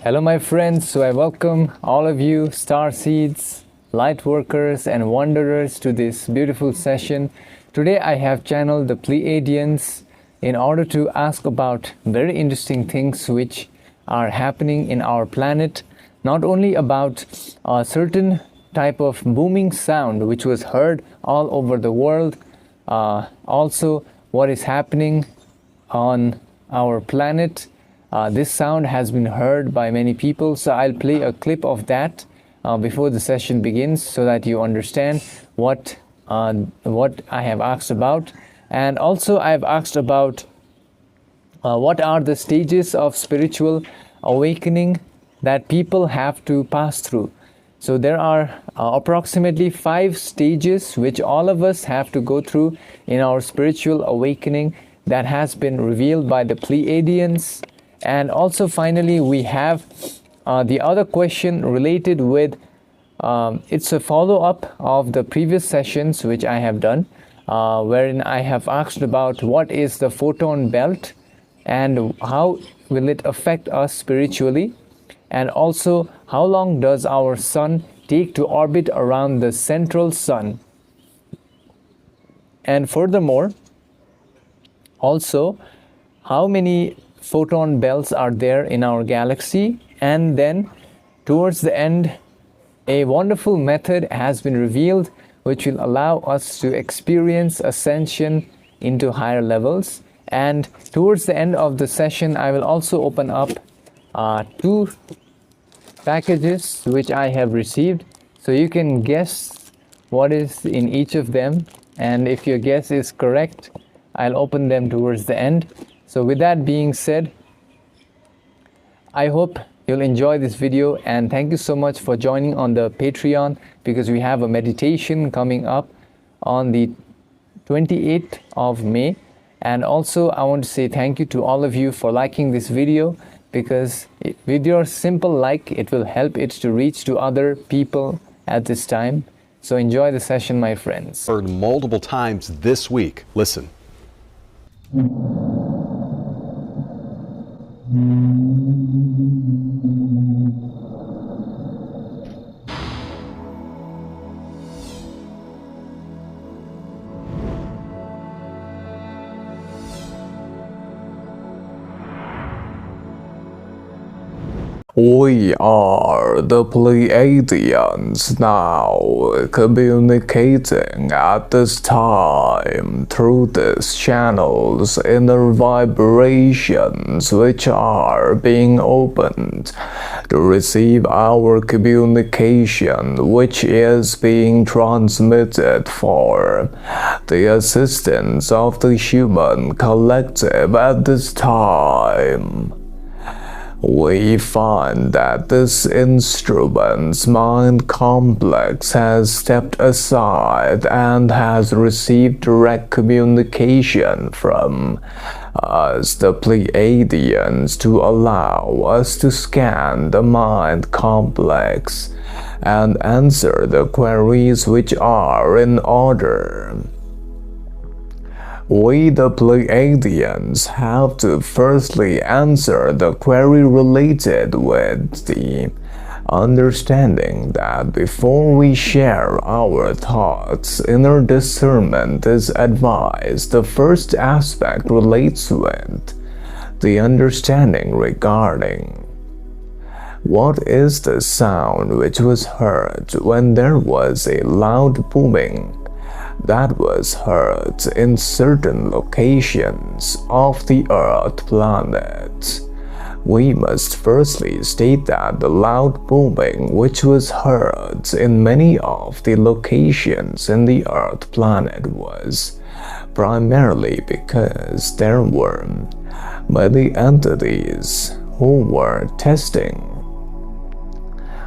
Hello my friends, so I welcome all of you star seeds, light workers and wanderers to this beautiful session. Today I have channeled the Pleiadians in order to ask about very interesting things which are happening in our planet, not only about a certain type of booming sound which was heard all over the world, also what is happening on our planet. This sound has been heard by many people, so I'll play a clip of that before the session begins so that you understand what I have asked about. And also I have asked about what are the stages of spiritual awakening that people have to pass through. So there are approximately 5 stages which all of us have to go through in our spiritual awakening that has been revealed by the Pleiadians. And also finally we have the other question related with, it's a follow-up of the previous sessions which I have done, wherein I have asked about what is the photon belt and how will it affect us spiritually, and also how long does our sun take to orbit around the central sun. And furthermore, also how many photon belts are there in our galaxy. And then towards the end, a wonderful method has been revealed which will allow us to experience ascension into higher levels. And towards the end of the session, I will also open up 2 packages which I have received, so you can guess what is in each of them, and if your guess is correct, I'll open them towards the end. So with that being said, I hope you'll enjoy this video, and thank you so much for joining on the Patreon, because we have a meditation coming up on the 28th of May. And also I want to say thank you to all of you for liking this video, because with your simple like, it will help it to reach to other people at this time. So enjoy the session, my friends. Heard multiple times this week. Listen. We are the Pleiadians now, communicating at this time through these channels, inner vibrations which are being opened to receive our communication, which is being transmitted for the assistance of the human collective at this time. We find that this instrument's mind complex has stepped aside and has received direct communication from us, the Pleiadians, to allow us to scan the mind complex and answer the queries which are in order. We, the Pleiadians, have to firstly answer the query related with the understanding that before we share our thoughts, inner discernment is advised. The first aspect relates with the understanding regarding what is the sound which was heard when there was a loud booming that was heard in certain locations of the Earth planet. We must firstly state that the loud booming which was heard in many of the locations in the Earth planet was primarily because there were many entities who were testing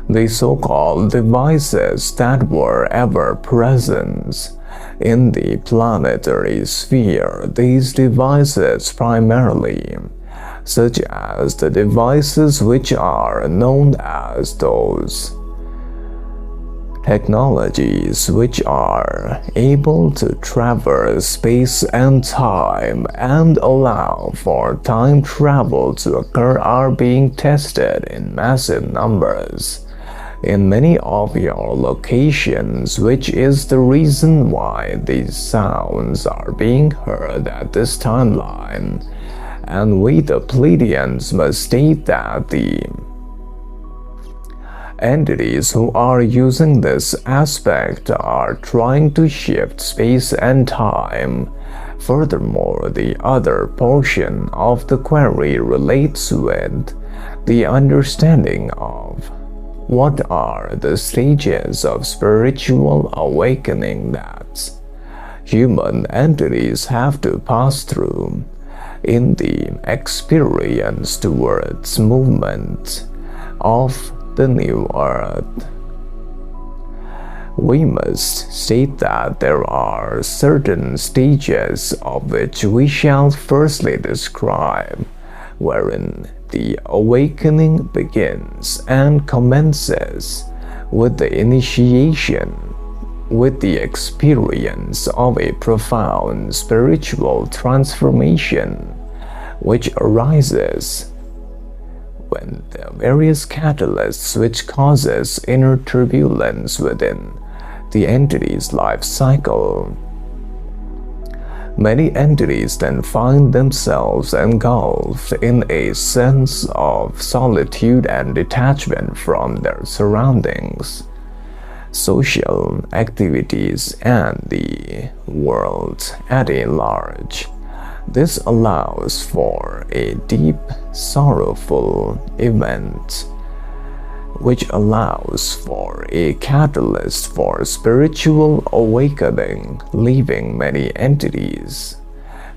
the so-called devices that were ever present in the planetary sphere. These devices primarily, such as the devices which are known as those Technologies which are able to traverse space and time and allow for time travel to occur are being tested in massive numbers in many of your locations, which is the reason why these sounds are being heard at this timeline. And we, the Pleiadians, must state that the entities who are using this aspect are trying to shift space and time. Furthermore, the other portion of the query relates with the understanding of what are the stages of spiritual awakening that human entities have to pass through in the experience towards movement of the new earth. We must state that there are certain stages of which we shall firstly describe, wherein the awakening begins and commences with the initiation, with the experience of a profound spiritual transformation, which arises when the various catalysts which causes inner turbulence within the entity's life cycle. Many entities then find themselves engulfed in a sense of solitude and detachment from their surroundings, social activities, and the world at a large. This allows for a deep, sorrowful event, which allows for a catalyst for spiritual awakening, leaving many entities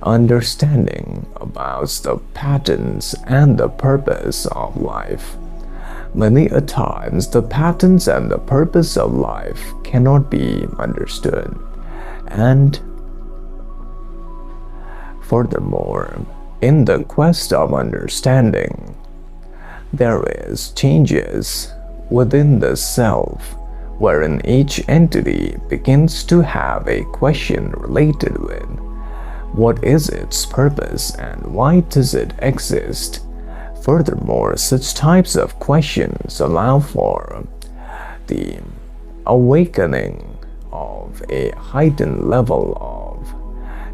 understanding about the patterns and the purpose of life. Many a times, the patterns and the purpose of life cannot be understood, and furthermore, in the quest of understanding, there is changes within the self, wherein each entity begins to have a question related with what is its purpose and why does it exist. Furthermore, such types of questions allow for the awakening of a heightened level of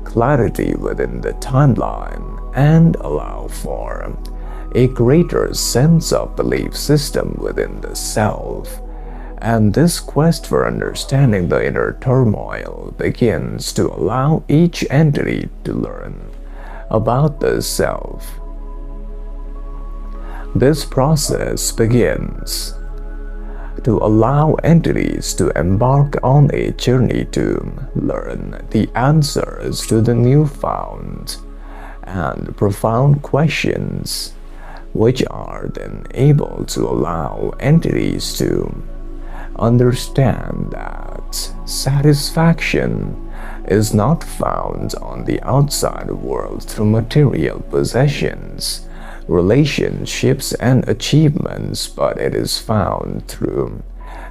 clarity within the timeline and allow for a greater sense of belief system within the self. And this quest for understanding the inner turmoil begins to allow each entity to learn about the self. This process begins to allow entities to embark on a journey to learn the answers to the newfound and profound questions, which are then able to allow entities to understand that satisfaction is not found on the outside world through material possessions, relationships, and achievements, but it is found through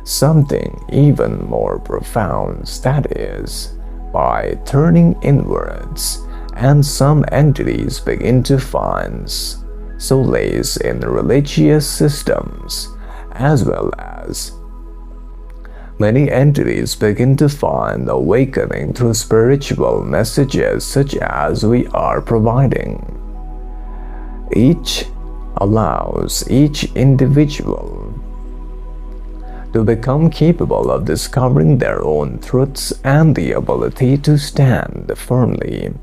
something even more profound, that is, by turning inwards, and some entities begin to find solace in religious systems, as well as many entities begin to find awakening through spiritual messages such as we are providing. Each allows each individual to become capable of discovering their own truths and the ability to stand firmly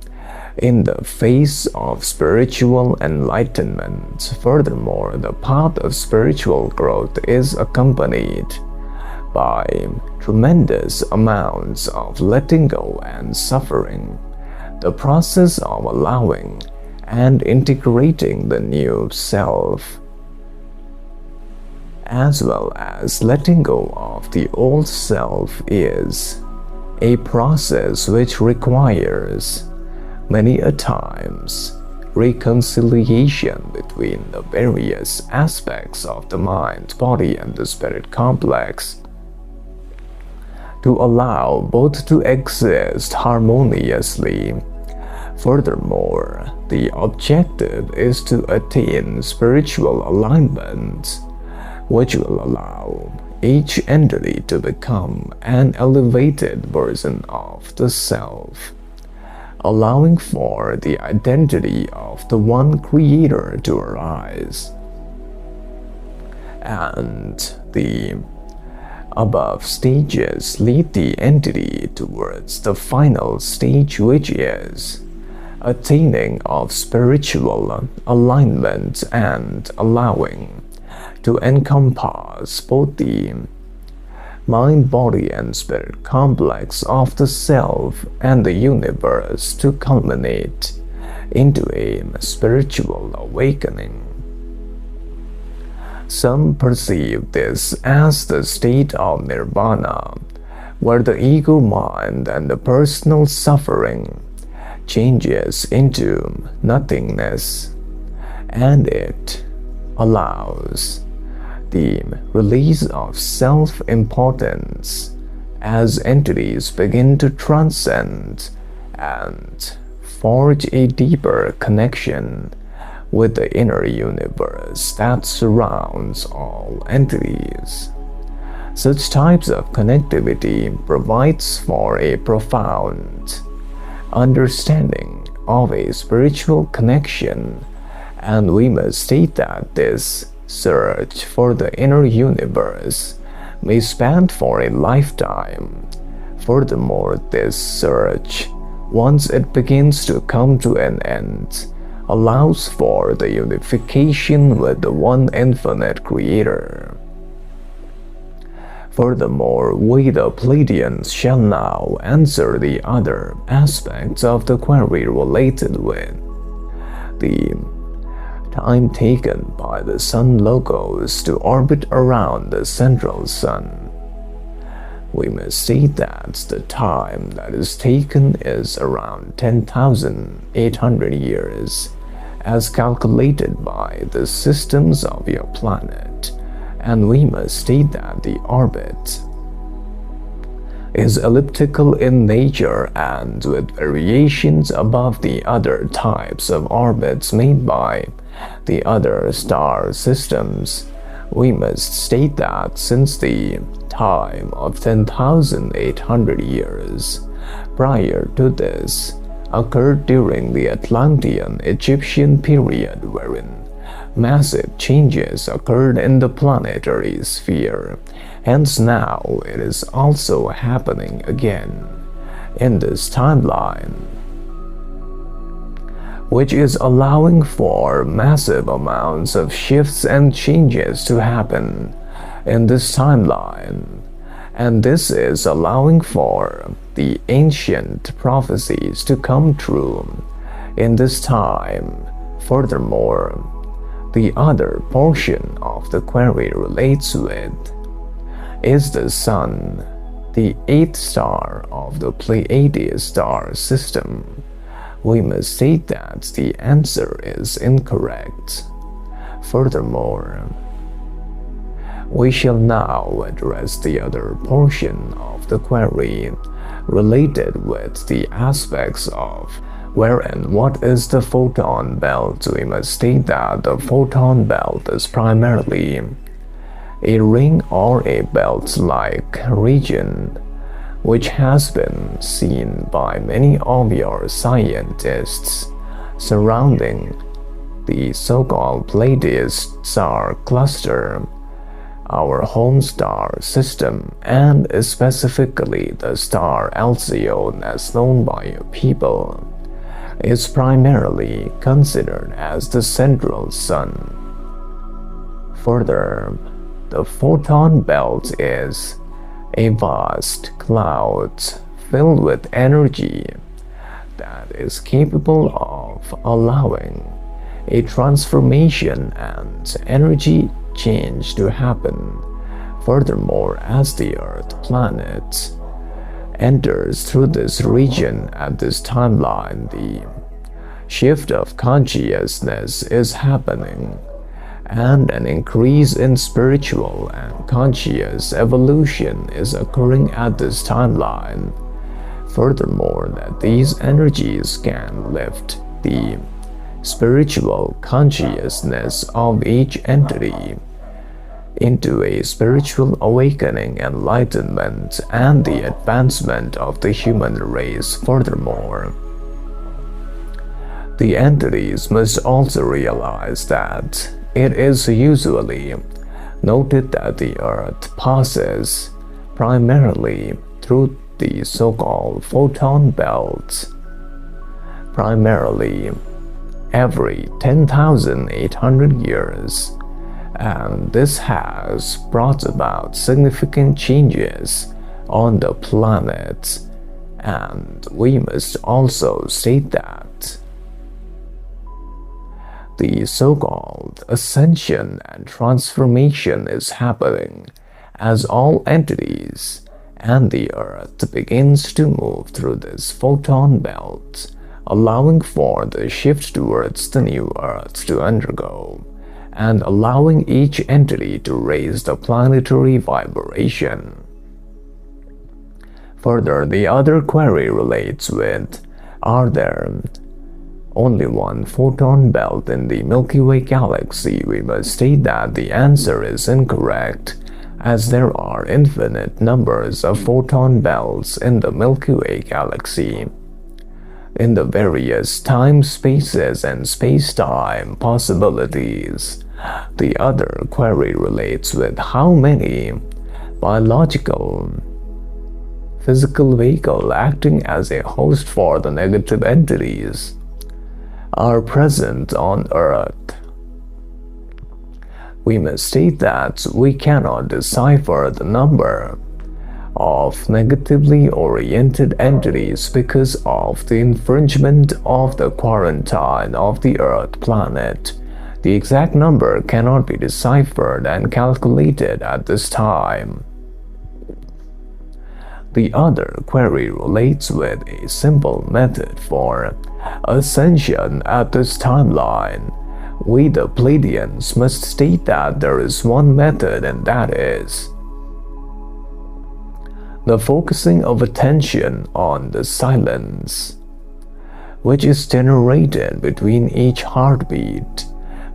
in the face of spiritual enlightenment. Furthermore, the path of spiritual growth is accompanied by tremendous amounts of letting go and suffering. The process of allowing and integrating the new self, as well as letting go of the old self, is a process which requires many a times reconciliation between the various aspects of the mind, body, and the spirit complex. to allow both to exist harmoniously. Furthermore, the objective is to attain spiritual alignment, which will allow each entity to become an elevated version of the self, allowing for the identity of the one creator to arise. And the above stages lead the entity towards the final stage, which is attaining of spiritual alignment and allowing to encompass both the mind, body, and spirit complex of the self and the universe to culminate into a spiritual awakening. Some perceive this as the state of nirvana, where the ego mind and the personal suffering changes into nothingness, and it allows the release of self-importance as entities begin to transcend and forge a deeper connection with the inner universe that surrounds all entities. Such types of connectivity provides for a profound understanding of a spiritual connection, and we must state that this search for the inner universe may span for a lifetime. Furthermore, this search, once it begins to come to an end, allows for the unification with the one infinite creator. Furthermore, we the Pleiadians shall now answer the other aspects of the query related with the time taken by the Sun Logos to orbit around the central Sun. We must state that the time that is taken is around 10,800 years, as calculated by the systems of your planet, and we must state that the orbit is elliptical in nature and with variations above the other types of orbits made by the other star systems. We must state that since the time of 10,800 years prior to this occurred during the Atlantean Egyptian period, wherein massive changes occurred in the planetary sphere. Hence now it is also happening again in this timeline, which is allowing for massive amounts of shifts and changes to happen in this timeline, and this is allowing for the ancient prophecies to come true in this time. Furthermore, the other portion of the query relates with is the Sun, the 8th star of the Pleiadian star system. We must state that the answer is incorrect. Furthermore, we shall now address the other portion of the query related with the aspects of where and what is the photon belt. We must state that the photon belt is primarily a ring or a belt-like region which has been seen by many of your scientists surrounding the so-called Pleiadian star cluster, our home star system, and specifically the star Alcyone as known by your people, is primarily considered as the central Sun. Further, the photon belt is a vast cloud filled with energy that is capable of allowing a transformation and energy change to happen. Furthermore, as the Earth planet enters through this region at this timeline, the shift of consciousness is happening, and an increase in spiritual and conscious evolution is occurring at this timeline. Furthermore, that these energies can lift the spiritual consciousness of each entity into a spiritual awakening, enlightenment, and the advancement of the human race. Furthermore, the entities must also realize that it is usually noted that the Earth passes primarily through the so-called photon belts, primarily every 10,800 years, and this has brought about significant changes on the planet. And we must also state that the so-called ascension and transformation is happening as all entities and the Earth begins to move through this photon belt, allowing for the shift towards the new Earth to undergo, and allowing each entity to raise the planetary vibration. Further, the other query relates with, are there only one photon belt in the Milky Way galaxy? We must state that the answer is incorrect, as there are infinite numbers of photon belts in the Milky Way galaxy, in the various time spaces and space-time possibilities. The other query relates with how many biological physical vehicle acting as a host for the negative entities are present on Earth. We must state that we cannot decipher the number of negatively oriented entities because of the infringement of the quarantine of the Earth planet. The exact number cannot be deciphered and calculated at this time. The other query relates with a simple method for ascension at this timeline. We, the Pleiadians, must state that there is one method, and that is the focusing of attention on the silence, which is generated between each heartbeat.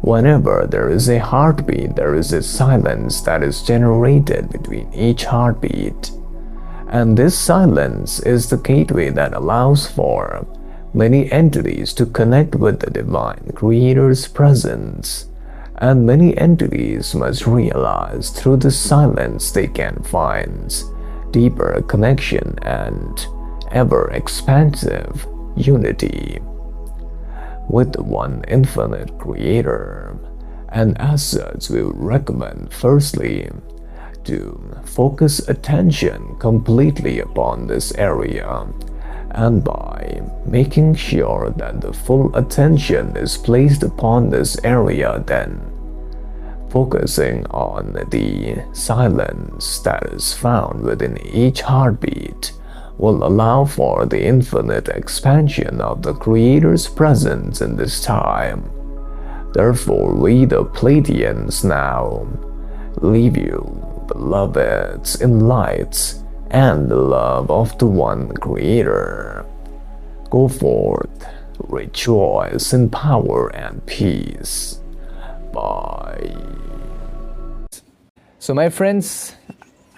Whenever there is a heartbeat, there is a silence that is generated between each heartbeat. And this silence is the gateway that allows for many entities to connect with the Divine Creator's presence. And many entities must realize through the silence they can find deeper connection and ever-expansive unity with the one infinite Creator. And as such, we would recommend firstly to focus attention completely upon this area, and by making sure that the full attention is placed upon this area, then focusing on the silence that is found within each heartbeat will allow for the infinite expansion of the Creator's presence in this time. Therefore, we, the Pleiadians, now leave you, beloveds, in light and the love of the one Creator. Go forth, rejoice in power and peace. Bye. So my friends,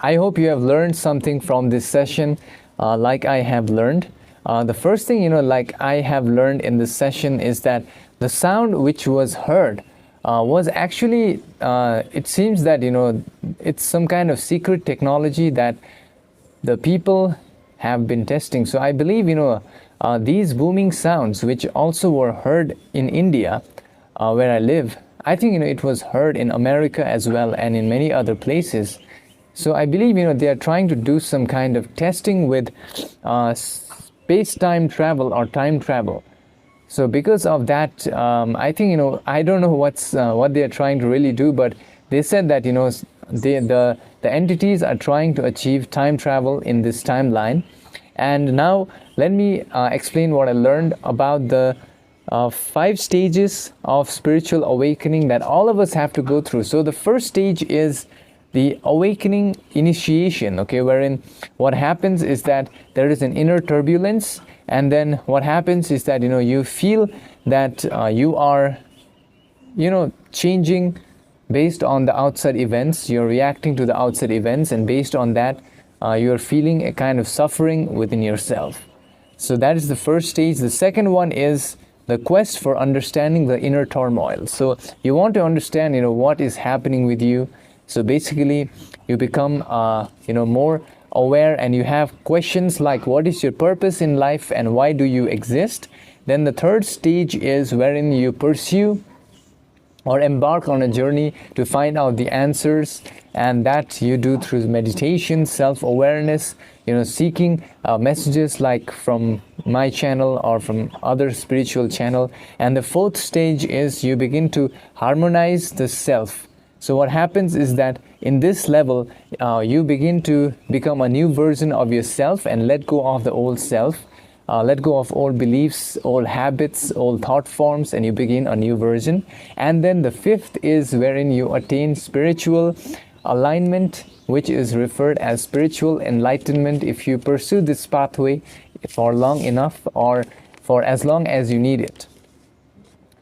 I hope you have learned something from this session, like I have learned. The first thing, like I have learned in this session is that the sound which was heard was actually, it seems that, it's some kind of secret technology that the people have been testing. So I believe, these booming sounds, which also were heard in India, where I live, I think, it was heard in America as well and in many other places. So I believe, they are trying to do some kind of testing with space-time travel or time travel. So because of that, I think, I don't know what they are trying to really do, but they said that, the entities are trying to achieve time travel in this timeline. And now let me explain what I learned about the 5 stages of spiritual awakening that all of us have to go through. So the first stage is the awakening initiation, okay, wherein what happens is that there is an inner turbulence, and then what happens is that you feel that you are changing based on the outside events. You're reacting to the outside events, and based on that you're feeling a kind of suffering within yourself. So that is the first stage. The second one is the quest for understanding the inner turmoil. So you want to understand what is happening with you. So basically you become more aware, and you have questions like, what is your purpose in life and why do you exist? Then the third stage is wherein you pursue or embark on a journey to find out the answers, and that you do through meditation, self-awareness, seeking messages like from my channel or from other spiritual channel. And the fourth stage is you begin to harmonize the self. So what happens is that in this level you begin to become a new version of yourself and let go of the old self. Let go of old beliefs, old habits, old thought forms, and you begin a new version. And then the fifth is wherein you attain spiritual alignment, which is referred as spiritual enlightenment, if you pursue this pathway for long enough or for as long as you need it.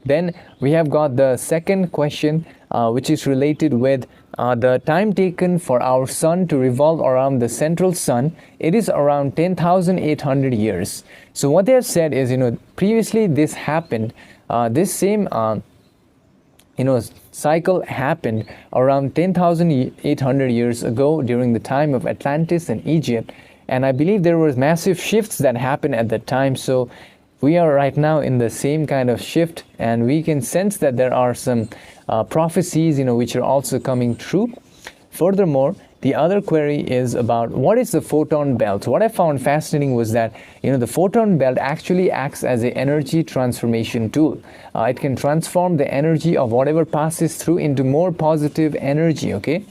Then we have got the second question, which is related with the time taken for our sun to revolve around the central sun. It is around 10,800 years. So what they have said is, previously this happened, this same cycle happened around 10,800 years ago during the time of Atlantis and Egypt. And I believe there were massive shifts that happened at that time. So we are right now in the same kind of shift, and we can sense that there are some prophecies which are also coming true. Furthermore, the other query is about what is the photon belt. What I found fascinating was that the photon belt actually acts as an energy transformation tool. It can transform the energy of whatever passes through into more positive energy, okay,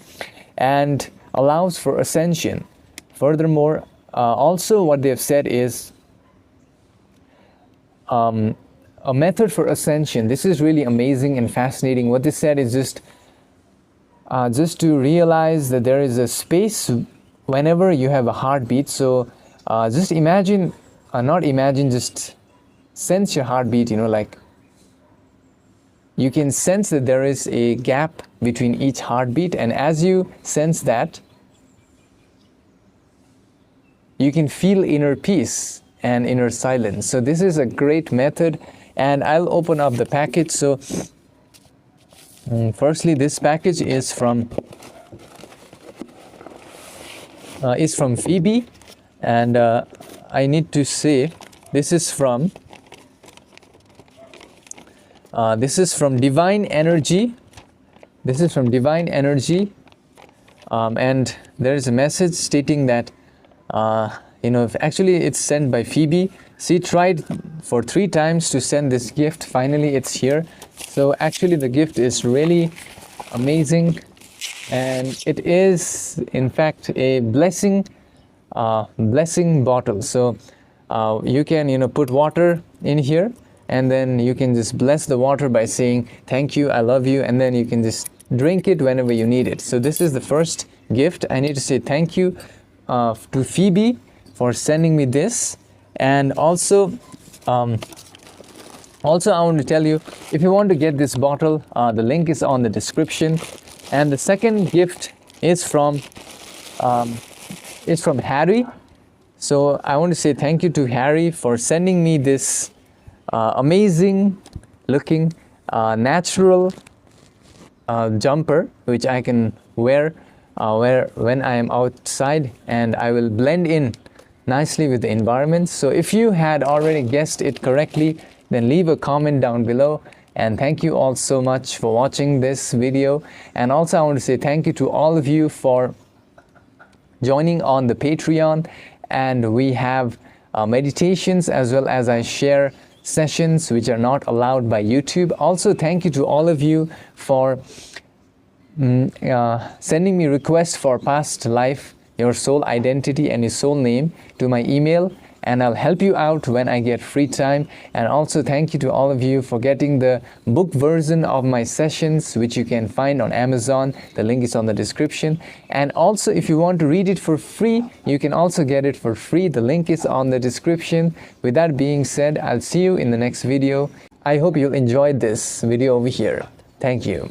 and allows for ascension. Furthermore, also what they have said is a method for ascension. This is really amazing and fascinating. What they said is just to realize that there is a space whenever you have a heartbeat. So just imagine, not imagine, just sense your heartbeat, like you can sense that there is a gap between each heartbeat, and as you sense that, you can feel inner peace and inner silence. So this is a great method, and I'll open up the package. So firstly, this package is from Phoebe, and I need to say this is from Divine Energy. This is from Divine Energy, and there is a message stating that actually it's sent by Phoebe. She tried for 3 times to send this gift. Finally it's here. So actually the gift is really amazing, and it is in fact a blessing bottle. So you can put water in here, and then you can just bless the water by saying thank you, I love you, and then you can just drink it whenever you need it. So this is the first gift. I need to say thank you to Phoebe for sending me this. And also I want to tell you, if you want to get this bottle, the link is on the description. And the second gift is from Harry. So I want to say thank you to Harry for sending me this amazing looking natural jumper, which I can wear when I am outside, and I will blend in nicely with the environment. So if you had already guessed it correctly, then leave a comment down below. And thank you all so much for watching this video. And also I want to say thank you to all of you for joining on the Patreon. And we have meditations, as well as I share sessions which are not allowed by YouTube. Also thank you to all of you for sending me requests for past life, your soul identity and your soul name to my email. and I'll help you out when I get free time. And also thank you to all of you for getting the book version of my sessions, which you can find on Amazon. The link is on the description. And also if you want to read it for free, you can also get it for free. The link is on the description. With that being said, I'll see you in the next video. I hope you'll enjoy this video over here. Thank you.